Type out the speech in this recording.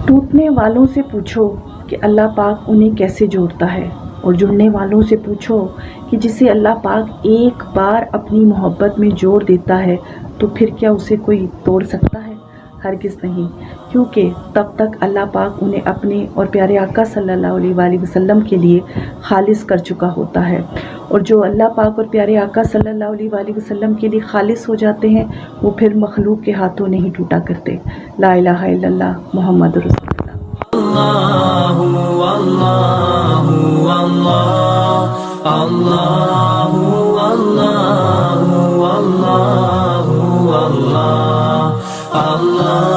टूटने वालों से पूछो कि अल्लाह पाक उन्हें कैसे जोड़ता है, और जुड़ने वालों से पूछो कि जिसे अल्लाह पाक एक बार अपनी मोहब्बत में जोड़ देता है तो फिर क्या उसे कोई तोड़ सकता है? हरगिज़ नहीं, क्योंकि तब तक अल्लाह पाक उन्हें अपने और प्यारे आका सल्लल्लाहु अलैहि वसल्लम के लिए खालिस कर चुका होता है। और जो अल्लाह पाक और प्यारे आका सल्लल्लाहु अलैहि वसल्लम के लिए खालिस हो जाते हैं, वो फिर मखलूक के हाथों नहीं टूटा करते। ला इलाहा इल्लल्लाह मुहम्मद रसूलुल्लाह। अल्लाहु अल्लाहु अल्लाह अल्लाहु अल्लाहु अल्लाहु अल्लाह अल्लाह